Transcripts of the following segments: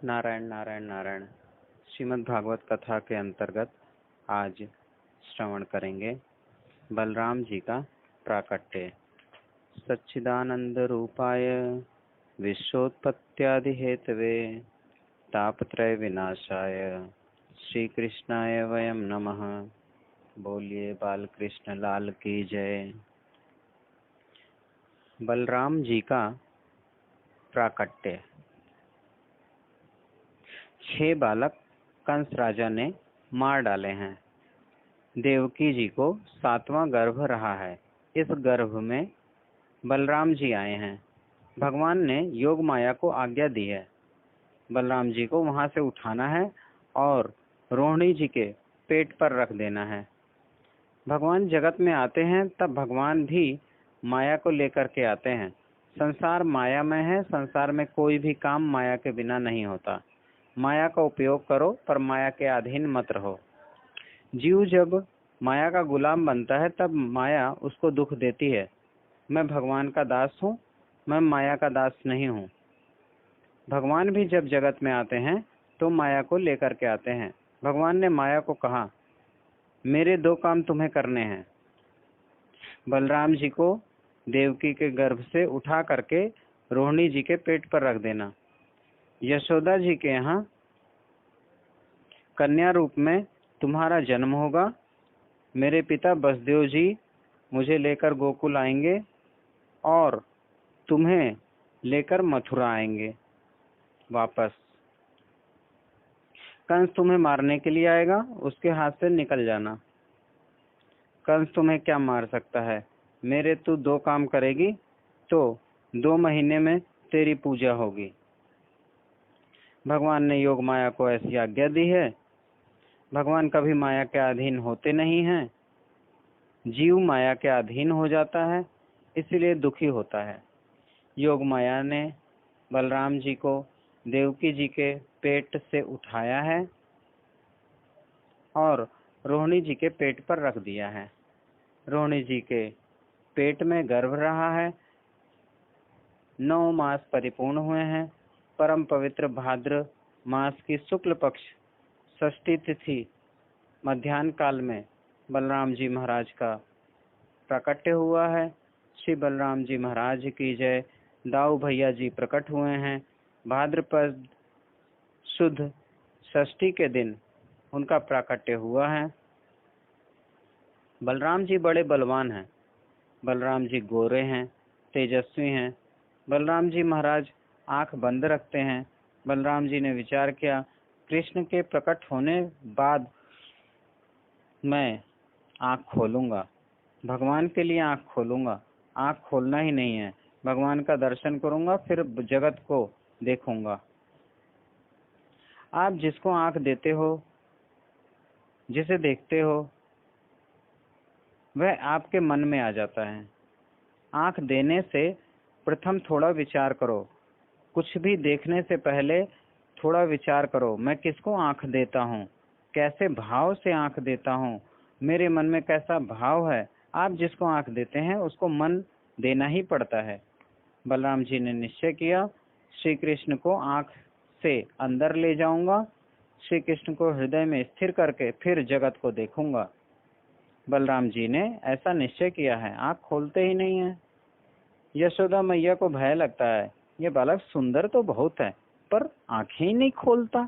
नारायण नारायण नारायण। श्रीमद् भागवत कथा के अंतर्गत आज श्रवण करेंगे बलराम जी का प्राकट्य। सच्चिदानंद रूपाय विश्वोत्पत्त्यादि हेतवे तापत्रय विनाशाय श्री कृष्णाय वयम नमः। बोलिए बाल कृष्ण लाल की जय। बलराम जी का प्राकट्य। 6 बालक कंस राजा ने मार डाले हैं। देवकी जी को 7वां गर्भ रहा है। इस गर्भ में बलराम जी आए हैं। भगवान ने योग माया को आज्ञा दी है। बलराम जी को वहां से उठाना है और रोहिणी जी के पेट पर रख देना है। भगवान जगत में आते हैं तब भगवान भी माया को लेकर के आते हैं। संसार माया में है। संसार में कोई भी काम माया के बिना नहीं होता। माया का उपयोग करो पर माया के अधीन मत रहो। जीव जब माया का गुलाम बनता है तब माया उसको दुख देती है। मैं भगवान का दास हूँ, मैं माया का दास नहीं हूँ। भगवान भी जब जगत में आते हैं तो माया को लेकर के आते हैं। भगवान ने माया को कहा, मेरे 2 काम तुम्हें करने हैं। बलराम जी को देवकी के गर्भ से उठा करके रोहिणी जी के पेट पर रख देना। यशोदा जी के यहाँ कन्या रूप में तुम्हारा जन्म होगा। मेरे पिता बसदेव जी मुझे लेकर गोकुल आएंगे और तुम्हें लेकर मथुरा आएंगे वापस। कंस तुम्हें मारने के लिए आएगा, उसके हाथ से निकल जाना। कंस तुम्हें क्या मार सकता है। मेरे तू 2 काम करेगी तो 2 महीने में तेरी पूजा होगी। भगवान ने योग माया को ऐसी आज्ञा दी है। भगवान कभी माया के अधीन होते नहीं हैं। जीव माया के अधीन हो जाता है, इसलिए दुखी होता है। योग माया ने बलराम जी को देवकी जी के पेट से उठाया है और रोहिणी जी के पेट पर रख दिया है। रोहिणी जी के पेट में गर्भ रहा है। 9 मास परिपूर्ण हुए हैं। परम पवित्र भाद्र मास की शुक्ल पक्ष षष्ठी तिथि मध्याह्न काल में बलराम जी महाराज का प्राकट्य हुआ है। श्री बलराम जी महाराज की जय। दाऊ भैया जी प्रकट हुए हैं। भाद्रपद शुद्ध षष्ठी के दिन उनका प्राकट्य हुआ है। बलराम जी बड़े बलवान हैं। बलराम जी गोरे हैं, तेजस्वी हैं। बलराम जी महाराज आंख बंद रखते हैं। बलराम जी ने विचार किया, कृष्ण के प्रकट होने बाद मैं आंख खोलूंगा, भगवान के लिए आंख खोलूंगा। आंख खोलना ही नहीं है, भगवान का दर्शन करूंगा, फिर जगत को देखूंगा। आप जिसको आंख देते हो, जिसे देखते हो, वह आपके मन में आ जाता है। आंख देने से प्रथम थोड़ा विचार करो। कुछ भी देखने से पहले थोड़ा विचार करो, मैं किसको आंख देता हूँ, कैसे भाव से आंख देता हूँ, मेरे मन में कैसा भाव है। आप जिसको आंख देते हैं उसको मन देना ही पड़ता है। बलराम जी ने निश्चय किया, श्री कृष्ण को आंख से अंदर ले जाऊंगा, श्री कृष्ण को हृदय में स्थिर करके फिर जगत को देखूंगा। बलराम जी ने ऐसा निश्चय किया है। आंख खोलते ही नहीं है। यशोदा मैया को भय लगता है, ये बालक सुंदर तो बहुत है पर आंखें ही नहीं खोलता।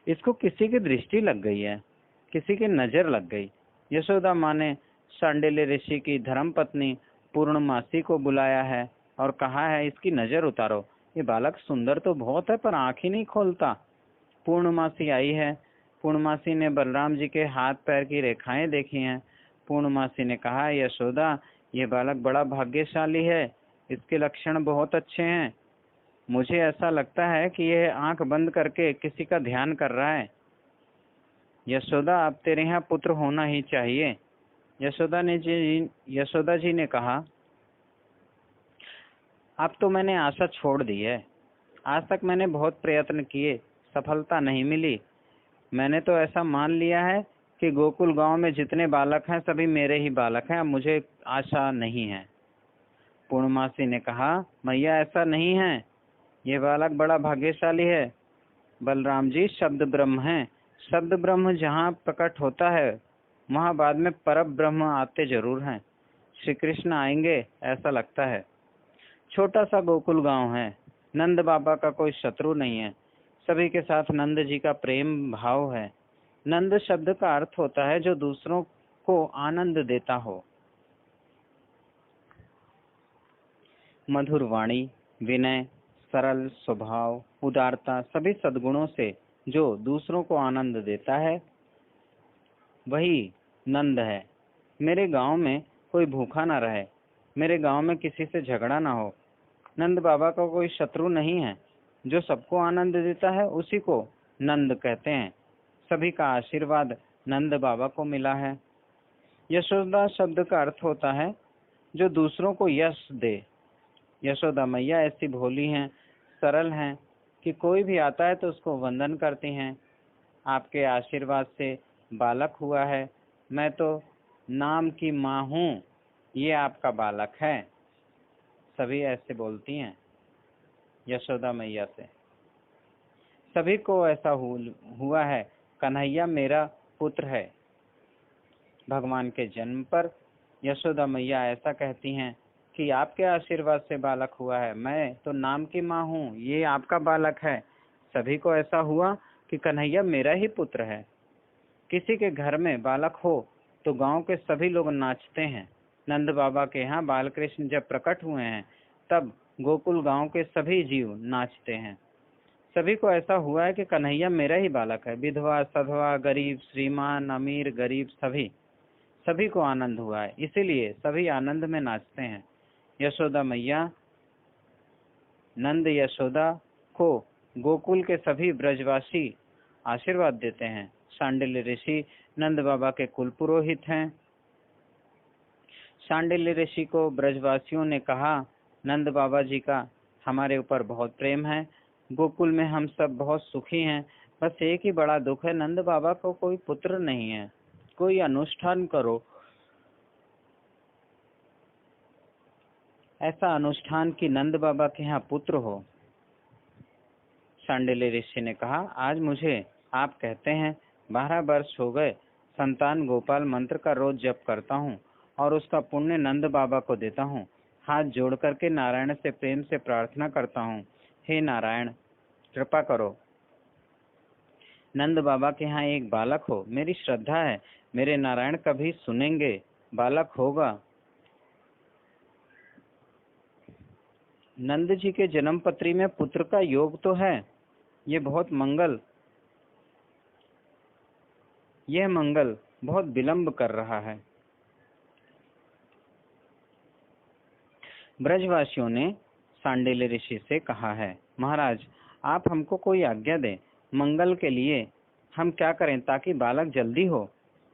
इसको किसी की दृष्टि लग गई है, किसी की नजर लग गई। यशोदा माँ ने शांडिल्य ऋषि की धर्मपत्नी पूर्णमासी को बुलाया है और कहा है, इसकी नजर उतारो। ये बालक सुंदर तो बहुत है पर आंख ही नहीं खोलता। पूर्णमासी आई है। पूर्णमासी ने बलराम जी के हाथ पैर की रेखाएं देखी हैं। पूर्णमासी ने कहा, यशोदा ये बालक बड़ा भाग्यशाली है, इसके लक्षण बहुत अच्छे हैं। मुझे ऐसा लगता है कि यह आंख बंद करके किसी का ध्यान कर रहा है। यशोदा अब तेरे यहाँ पुत्र होना ही चाहिए। यशोदा जी ने कहा, अब तो मैंने आशा छोड़ दी है। आज तक मैंने बहुत प्रयत्न किए, सफलता नहीं मिली। मैंने तो ऐसा मान लिया है कि गोकुल गांव में जितने बालक हैं सभी मेरे ही बालक हैं। अब मुझे आशा नहीं है। पूर्णमासी ने कहा, मैया ऐसा नहीं है, ये बालक बड़ा भाग्यशाली है। बलराम जी शब्द ब्रह्म हैं। शब्द ब्रह्म जहाँ प्रकट होता है वहाँ बाद में पर ब्रह्म आते जरूर हैं। श्री कृष्ण आएंगे ऐसा लगता है। छोटा सा गोकुल गांव है। नंद बाबा का कोई शत्रु नहीं है। सभी के साथ नंद जी का प्रेम भाव है। नंद शब्द का अर्थ होता है जो दूसरों को आनंद देता हो। मधुर वाणी, विनय, सरल स्वभाव, उदारता, सभी सद्गुणों से जो दूसरों को आनंद देता है वही नंद है। मेरे गांव में कोई भूखा ना रहे, मेरे गांव में किसी से झगड़ा ना हो। नंद बाबा का कोई शत्रु नहीं है। जो सबको आनंद देता है उसी को नंद कहते हैं। सभी का आशीर्वाद नंद बाबा को मिला है। यशोदा शब्द का अर्थ होता है जो दूसरों को यश दे। यशोदा मैया ऐसी भोली हैं, सरल हैं कि कोई भी आता है तो उसको वंदन करती हैं। आपके आशीर्वाद से बालक हुआ है। मैं तो नाम की माँ हूँ, ये आपका बालक है। सभी ऐसे बोलती हैं यशोदा मैया से। सभी को ऐसा हुआ है। कन्हैया मेरा पुत्र है। भगवान के जन्म पर यशोदा मैया ऐसा कहती हैं कि आपके आशीर्वाद से बालक हुआ है। मैं तो नाम की माँ हूँ, ये आपका बालक है। सभी को ऐसा हुआ कि कन्हैया मेरा ही पुत्र है। किसी के घर में बालक हो तो गांव के सभी लोग नाचते हैं। नंद बाबा के यहाँ बाल कृष्ण जब प्रकट हुए हैं तब गोकुल गांव के सभी जीव नाचते हैं। सभी को ऐसा हुआ है कि कन्हैया मेरा ही बालक है। विधवा, सधवा, गरीब, श्रीमान, अमीर, गरीब, सभी को आनंद हुआ है, इसीलिए सभी आनंद में नाचते हैं। यशोदा मैया नंद यशोदा को गोकुल के सभी ब्रजवासी आशीर्वाद देते हैं। शांडिल्य ऋषि नंद बाबा के कुल पुरोहित हैं। शांडिल्य ऋषि को ब्रजवासियों ने कहा, नंद बाबा जी का हमारे ऊपर बहुत प्रेम है। गोकुल में हम सब बहुत सुखी हैं। बस एक ही बड़ा दुख है, नंद बाबा को कोई पुत्र नहीं है। कोई अनुष्ठान करो, ऐसा अनुष्ठान कि नंद बाबा के यहाँ पुत्र हो। शांडिल्य ऋषि ने कहा, आज मुझे आप कहते हैं 12 वर्ष हो गए। संतान गोपाल मंत्र का रोज जप करता हूँ और उसका पुण्य नंद बाबा को देता हूँ। हाथ जोड़ करके नारायण से प्रेम से प्रार्थना करता हूँ, हे नारायण कृपा करो, नंद बाबा के यहाँ एक बालक हो। मेरी श्रद्धा है, मेरे नारायण कभी सुनेंगे, बालक होगा। नंद जी के जन्म पत्री में पुत्र का योग तो है। यह मंगल बहुत विलंब कर रहा है। ब्रजवासियों ने शांडिल्य ऋषि से कहा है, महाराज आप हमको कोई आज्ञा दें, मंगल के लिए हम क्या करें ताकि बालक जल्दी हो।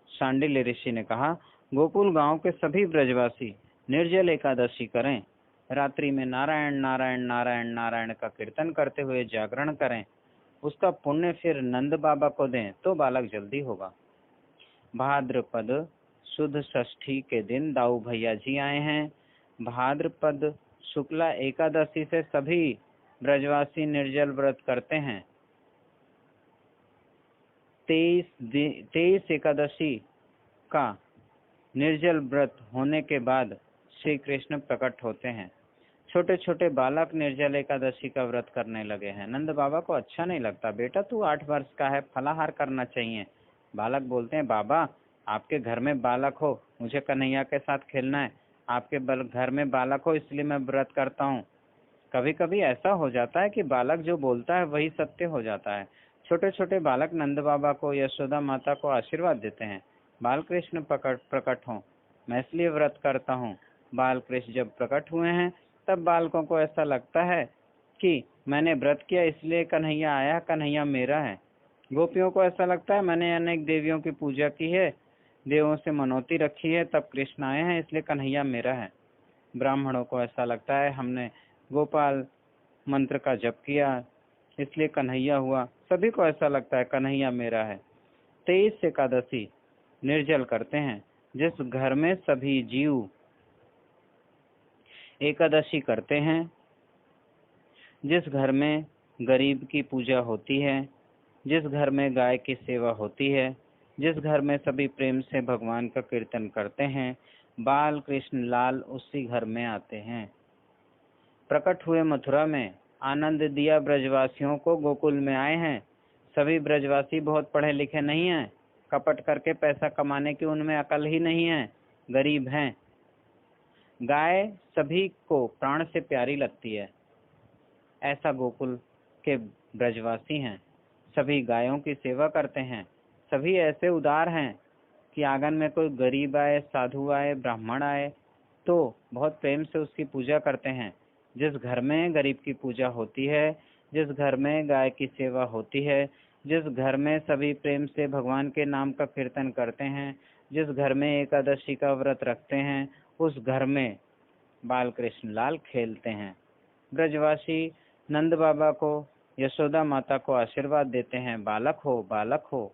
शांडिल्य ऋषि ने कहा, गोकुल गांव के सभी ब्रजवासी निर्जल एकादशी करें। रात्रि में नारायण नारायण नारायण नारायण का कीर्तन करते हुए जागरण करें। उसका पुण्य फिर नंद बाबा को दें तो बालक जल्दी होगा। भाद्रपद शुद्ध षष्ठी के दिन दाऊ भैया जी आए हैं। भाद्रपद शुक्ला एकादशी से सभी ब्रजवासी निर्जल व्रत करते हैं। 23 एकादशी का निर्जल व्रत होने के बाद श्री कृष्ण प्रकट होते हैं। छोटे छोटे बालक निर्जल एकादशी का व्रत करने लगे हैं। नंद बाबा को अच्छा नहीं लगता, बेटा तू 8 वर्ष का है, फलाहार करना चाहिए। बालक बोलते हैं, बाबा आपके घर में बालक हो, मुझे कन्हैया के साथ खेलना है। आपके घर में बालक हो इसलिए मैं व्रत करता हूँ। कभी कभी ऐसा हो जाता है कि बालक जो बोलता है वही सत्य हो जाता है। छोटे छोटे बालक नंद बाबा को, यशोदा माता को आशीर्वाद देते हैं, बाल कृष्ण प्रकट हों, मैं इसलिए व्रत करता हूँ। बाल कृष्ण जब प्रकट हुए हैं तब बालकों को ऐसा लगता है कि मैंने व्रत किया इसलिए कन्हैया आया, कन्हैया मेरा है। गोपियों को ऐसा लगता है मैंने अनेक देवियों की पूजा की है, देवों से मनौती रखी है, तब कृष्ण आए हैं इसलिए कन्हैया मेरा है। ब्राह्मणों को ऐसा लगता है हमने गोपाल मंत्र का जप किया इसलिए कन्हैया हुआ। सभी को ऐसा लगता है कन्हैया मेरा है। 23 एकादशी निर्जल करते हैं। जिस घर में सभी जीव एकादशी करते हैं जिस घर में गरीब की पूजा होती है, जिस घर में गाय की सेवा होती है, जिस घर में सभी प्रेम से भगवान का कीर्तन करते हैं, बाल कृष्ण लाल उसी घर में आते हैं। प्रकट हुए मथुरा में, आनंद दिया ब्रजवासियों को, गोकुल में आए हैं। सभी ब्रजवासी बहुत पढ़े लिखे नहीं हैं, कपट करके पैसा कमाने की उनमें अकल ही नहीं है, गरीब हैं। गाय सभी को प्राण से प्यारी लगती है, ऐसा गोकुल के ब्रजवासी हैं। सभी गायों की सेवा करते हैं, सभी ऐसे उदार हैं कि आंगन में कोई गरीब आए, साधु आए, ब्राह्मण आए तो बहुत प्रेम से उसकी पूजा करते हैं। जिस घर में गरीब की पूजा होती है, जिस घर में गाय की सेवा होती है, जिस घर में सभी प्रेम से भगवान के नाम का कीर्तन करते हैं, जिस घर में एकादशी का व्रत रखते हैं, उस घर में बाल कृष्ण लाल खेलते हैं। ब्रजवासी नंद बाबा को, यशोदा माता को आशीर्वाद देते हैं, बालक हो, बालक हो।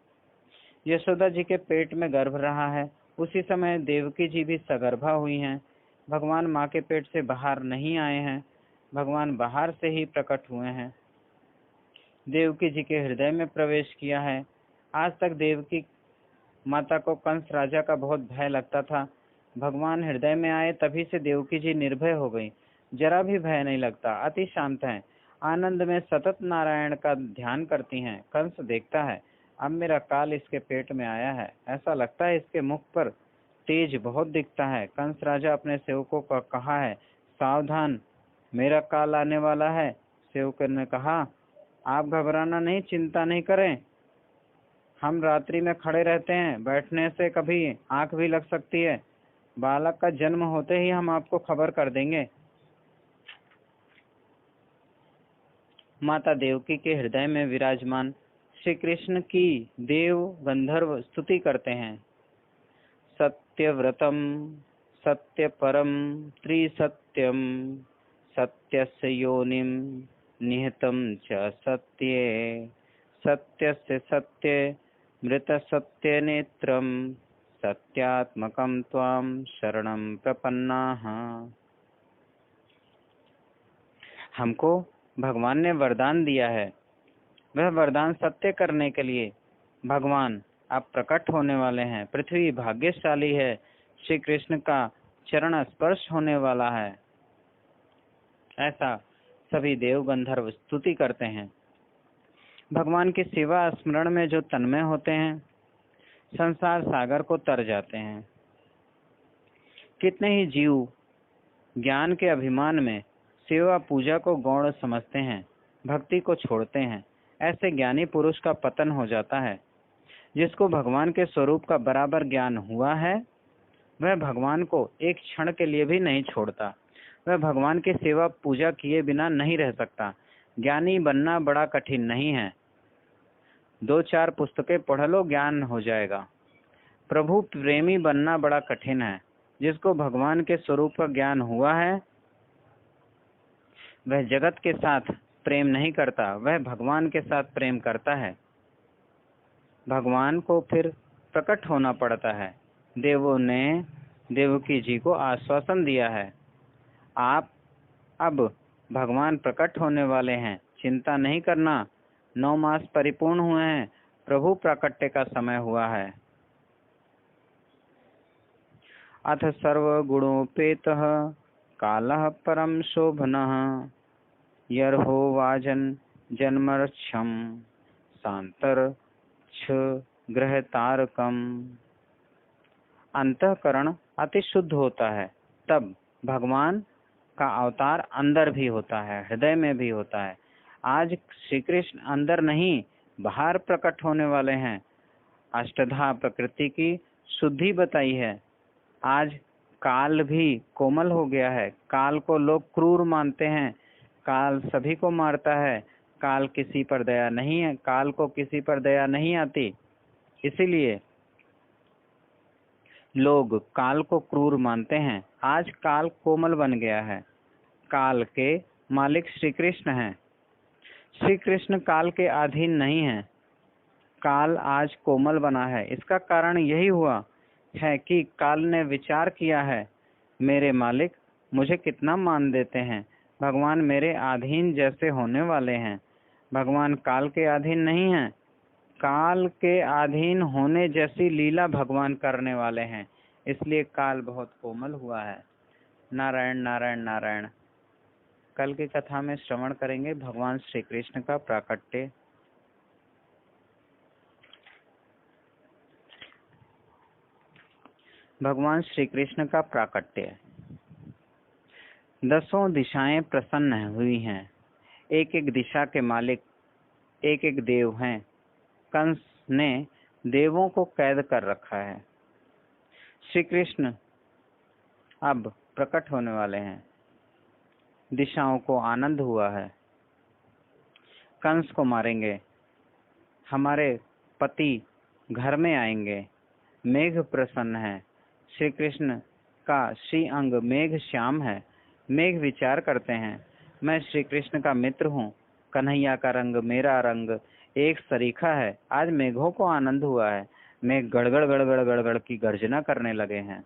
यशोदा जी के पेट में गर्भ रहा है, उसी समय देवकी जी भी सगर्भा हुई हैं। भगवान माँ के पेट से बाहर नहीं आए हैं, भगवान बाहर से ही प्रकट हुए हैं। देवकी जी के हृदय में प्रवेश किया है। आज तक देवकी माता को कंस राजा का बहुत भय लगता था, भगवान हृदय में आए तभी से देवकी जी निर्भय हो गई, जरा भी भय नहीं लगता, अति शांत हैं, आनंद में सतत नारायण का ध्यान करती हैं। कंस देखता है, अब मेरा काल इसके पेट में आया है, ऐसा लगता है इसके मुख पर तेज बहुत दिखता है। कंस राजा अपने सेवकों को कहा है, सावधान, मेरा काल आने वाला है। सेवकों ने कहा, आप घबराना नहीं, चिंता नहीं करें, हम रात्रि में खड़े रहते हैं, बैठने से कभी आंख भी लग सकती है, बालक का जन्म होते ही हम आपको खबर कर देंगे। माता देवकी के हृदय में विराजमान श्री कृष्ण की देव गंधर्व स्तुति करते हैं। सत्यव्रतम सत्यपरम त्रिसत्यम सत्यस्य योनिम निहितं च सत्ये सत्यस्य सत्ये मृत सत्य नेत्रम सत्यात्मकं त्वां शरणं प्रपन्नाः। हमको भगवान ने वरदान दिया है, वह वरदान सत्य करने के लिए भगवान अब प्रकट होने वाले हैं। पृथ्वी भाग्यशाली है, श्री कृष्ण का चरण स्पर्श होने वाला है, ऐसा सभी देव गंधर्व स्तुति करते हैं। भगवान की सेवा स्मरण में जो तन्मय होते हैं, संसार सागर को तर जाते हैं। कितने ही जीव ज्ञान के अभिमान में सेवा पूजा को गौण समझते हैं, भक्ति को छोड़ते हैं। ऐसे ज्ञानी पुरुष का पतन हो जाता है। जिसको भगवान के स्वरूप का बराबर ज्ञान हुआ है, वह भगवान को एक क्षण के लिए भी नहीं छोड़ता, वह भगवान की सेवा पूजा किए बिना नहीं रह सकता। ज्ञानी बनना बड़ा कठिन नहीं है, 2-4 पुस्तकें पढ़ लो, ज्ञान हो जाएगा। प्रभु प्रेमी बनना बड़ा कठिन है। जिसको भगवान के स्वरूप का ज्ञान हुआ है, वह जगत के साथ प्रेम नहीं करता, वह भगवान के साथ प्रेम करता है। भगवान को फिर प्रकट होना पड़ता है। देवों ने देवकी जी को आश्वासन दिया है, आप अब भगवान प्रकट होने वाले हैं, चिंता नहीं करना, 9 मास परिपूर्ण हुए हैं, प्रभु प्राकट्य का समय हुआ है। अथ सर्वगुणोपेतः कालः परम शोभनः यर्हो वाजन जन्मरक्षम सांतरक्ष ग्रहतारकम। अंतःकरण अति शुद्ध होता है, तब भगवान का अवतार अंदर भी होता है, हृदय में भी होता है। आज श्री कृष्ण अंदर नहीं, बाहर प्रकट होने वाले हैं। अष्टधा प्रकृति की शुद्धि बताई है। आज काल भी कोमल हो गया है। काल को लोग क्रूर मानते हैं, काल सभी को मारता है, काल किसी पर दया नहीं है, काल को किसी पर दया नहीं आती, इसीलिए लोग काल को क्रूर मानते हैं। आज काल कोमल बन गया है। काल के मालिक श्री कृष्ण हैं। श्री कृष्ण काल के अधीन नहीं है। काल आज कोमल बना है। इसका कारण यही हुआ है कि काल ने विचार किया है, मेरे मालिक मुझे कितना मान देते हैं, भगवान मेरे अधीन जैसे होने वाले हैं। भगवान काल के अधीन नहीं हैं। काल के अधीन होने जैसी लीला भगवान करने वाले हैं, इसलिए काल बहुत कोमल हुआ है। नारायण नारायण नारायण। कल की कथा में श्रवण करेंगे भगवान श्री कृष्ण का प्राकट्य। भगवान श्री कृष्ण का प्राकट्य। दसों दिशाएं प्रसन्न हुई हैं। एक एक दिशा के मालिक एक एक देव हैं। कंस ने देवों को कैद कर रखा है। श्री कृष्ण अब प्रकट होने वाले हैं। दिशाओं को आनंद हुआ है। कंस को मारेंगे। हमारे पति घर में आएंगे। मेघ प्रसन्न है। श्री कृष्ण का श्री अंग मेघ श्याम है। मेघ विचार करते हैं, मैं श्री कृष्ण का मित्र हूँ। कन्हैया का रंग मेरा रंग एक सरीखा है। आज मेघों को आनंद हुआ है। मेघ गड़गड़ गड़गड़ गड़गड़ की गर्जना करने लगे हैं।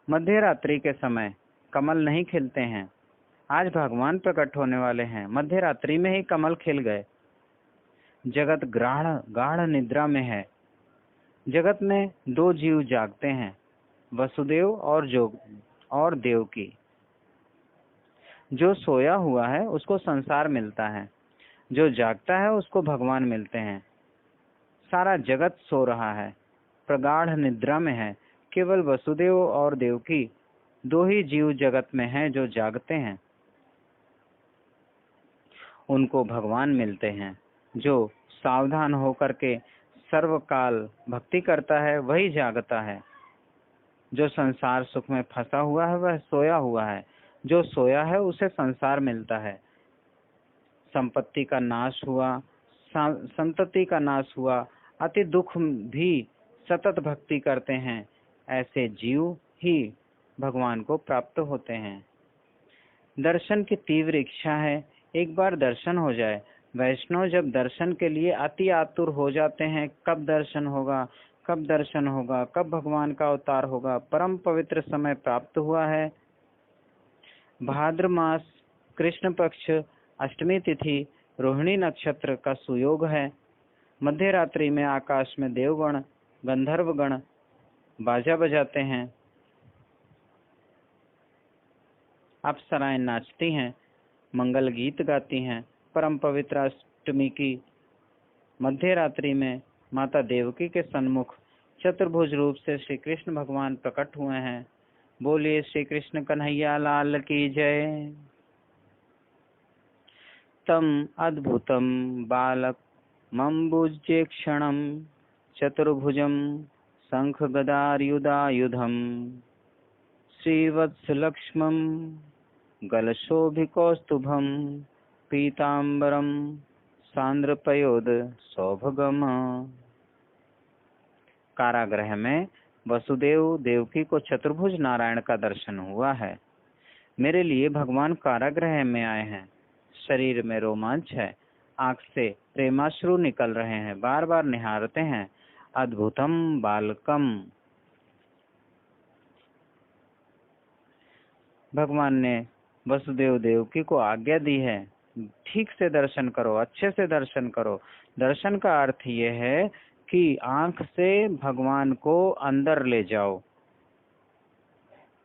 मध्य रात्रि के समय कमल नहीं खिलते हैं। आज भगवान प्रकट होने वाले हैं। मध्य रात्रि में ही कमल खिल गए। जगत गाढ़ निद्रा में है। जगत में दो जीव जागते हैं, वसुदेव और देवकी। जो सोया हुआ है उसको संसार मिलता है, जो जागता है उसको भगवान मिलते हैं। सारा जगत सो रहा है, प्रगाढ़ निद्रा में है। केवल वसुदेव और देवकी दो ही जीव जगत में हैं जो जागते हैं। उनको भगवान मिलते हैं। जो सावधान होकर के सर्वकाल भक्ति करता है वही जागता है। जो संसार सुख में फंसा हुआ है वह सोया हुआ है। जो सोया है उसे संसार मिलता है। संपत्ति का नाश हुआ, संतति का नाश हुआ, अति दुख भी सतत भक्ति करते हैं, ऐसे जीव ही भगवान को प्राप्त होते हैं। दर्शन की तीव्र इच्छा है, एक बार दर्शन हो जाए। वैष्णव जब दर्शन के लिए अति आतुर हो जाते हैं, कब दर्शन होगा, कब दर्शन होगा, कब भगवान का अवतार होगा। परम पवित्र समय प्राप्त हुआ है। भाद्र मास कृष्ण पक्ष अष्टमी तिथि रोहिणी नक्षत्र का सुयोग है। मध्य रात्रि में आकाश में देवगण गंधर्वगण बाजा बजाते हैं। अप्सराएं नाचती हैं, मंगल गीत गाती हैं। परम पवित्र अष्टमी की मध्य रात्रि में माता देवकी के सन्मुख चतुर्भुज रूप से श्री कृष्ण भगवान प्रकट हुए हैं। बोलिए श्री कृष्ण कन्हैया लाल की जय। तम अद्भुतम बालक मम्बुजे क्षणम चतुर्भुजम शंख गदायुधायुधम श्रीवत्सलक्ष्मम गलशोभिकौस्तुभम पीतांबरम सांद्रपयोद सौभगम। कारागृह में वसुदेव देवकी को चतुर्भुज नारायण का दर्शन हुआ है। मेरे लिए भगवान कारागृह में आए हैं। शरीर में रोमांच है, आंख से प्रेमाश्रु निकल रहे हैं, बार बार निहारते हैं। अद्भुतम बालकम। भगवान ने वसुदेव देवकी को आज्ञा दी है, ठीक से दर्शन करो, अच्छे से दर्शन करो। दर्शन का अर्थ ये है कि आंख से भगवान को अंदर ले जाओ।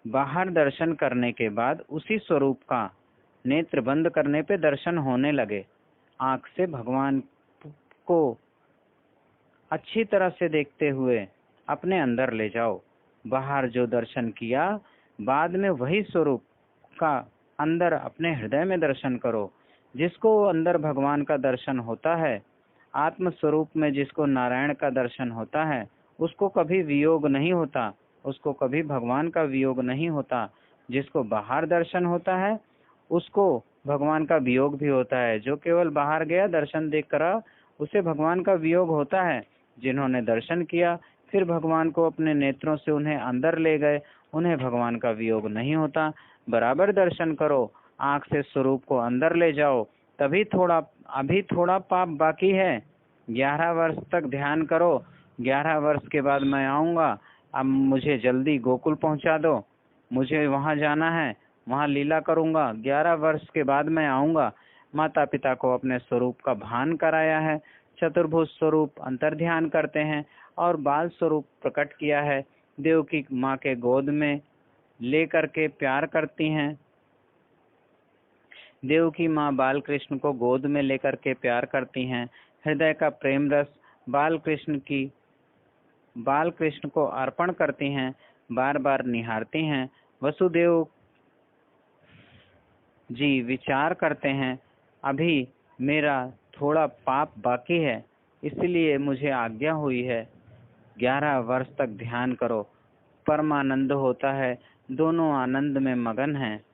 बाहर दर्शन करने के बाद उसी स्वरूप का नेत्र बंद करने पे दर्शन होने लगे। आंख से भगवान को अच्छी तरह से देखते हुए अपने अंदर ले जाओ। बाहर जो दर्शन किया, बाद में वही स्वरूप का अंदर अपने हृदय में दर्शन करो। जिसको अंदर भगवान का दर्शन होता है, आत्म स्वरूप में जिसको नारायण का दर्शन होता है, उसको कभी वियोग नहीं होता, उसको कभी भगवान का वियोग नहीं होता। जिसको बाहर दर्शन होता है उसको भगवान का वियोग भी होता है। जो केवल बाहर गया दर्शन देख कर उसे भगवान का वियोग होता है। जिन्होंने दर्शन किया फिर भगवान को अपने नेत्रों से उन्हें अंदर ले गए, उन्हें भगवान का वियोग नहीं होता। बराबर दर्शन करो, आंख से स्वरूप को अंदर ले जाओ। अभी थोड़ा पाप बाकी है। 11 वर्ष तक ध्यान करो, 11 वर्ष के बाद मैं आऊंगा। अब मुझे जल्दी गोकुल पहुंचा दो, मुझे वहां जाना है, वहाँ लीला करूँगा। 11 वर्ष के बाद मैं आऊँगा। माता पिता को अपने स्वरूप का भान कराया है। चतुर्भुज स्वरूप अंतर्ध्यान करते हैं और बाल स्वरूप प्रकट किया है। देवकी माँ के गोद में लेकर के प्यार करती हैं। देवकी माँ बाल कृष्ण को गोद में लेकर के प्यार करती हैं। हृदय का प्रेम रस बाल कृष्ण को अर्पण करती हैं। बार बार निहारती हैं। वसुदेव जी विचार करते हैं, अभी मेरा थोड़ा पाप बाकी है, इसलिए मुझे आज्ञा हुई है 11 वर्ष तक ध्यान करो। परमानंद होता है। दोनों आनंद में मगन हैं।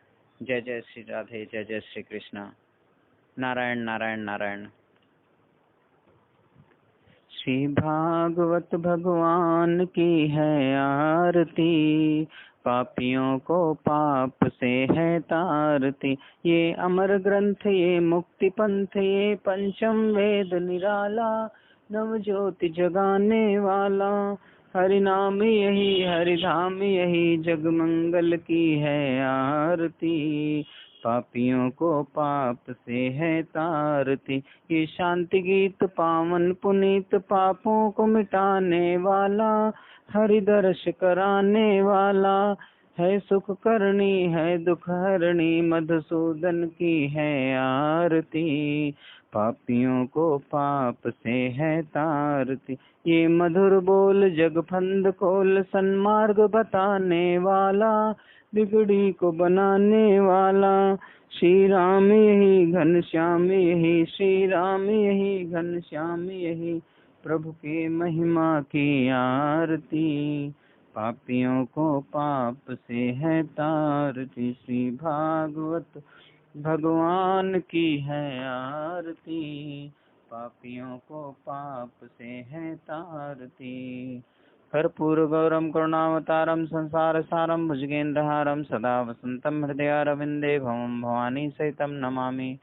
जय जय श्री राधे, जय जय श्री कृष्ण। नारायण नारायण नारायण। श्री भागवत भगवान की है आरती, पापियों को पाप से है तारती। ये अमर ग्रंथ, ये मुक्ति पंथ, ये पंचम वेद निराला, नव ज्योति जगाने वाला। हरि नाम यही, हरि धाम यही, जग मंगल की है आरती। पापियों को पाप से है तारती। ये शांति गीत पावन पुनीत, पापों को मिटाने वाला, हरि दर्श कराने वाला। है सुख करनी, है दुख हरणी, मधुसूदन की है आरती। पापियों को पाप से है तारती। ये मधुर बोल जग फंद खोल, सन्मार्ग बताने वाला, बिगड़ी को बनाने वाला। श्री राम यही घनश्याम यही, श्री राम यही घनश्याम यही, प्रभु के महिमा की आरती। पापियों को पाप से है तारती। श्री भागवत भगवान की है आरती। पापियों को पाप से है तारती। कर्पूरगौरम करुणावतारम संसार सारम भुजगेन्द्रहारम सदा वसंतम हृदयारविंदे भवम भवानी सहितम नमामि।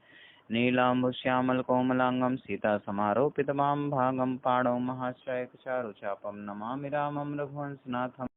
नीलाम्बुश्यामल कोमलांगम सीता समारोपितमां भागम पाणौ महाश्रयचारुचापम नमामि रामं रघुवंशनाथम।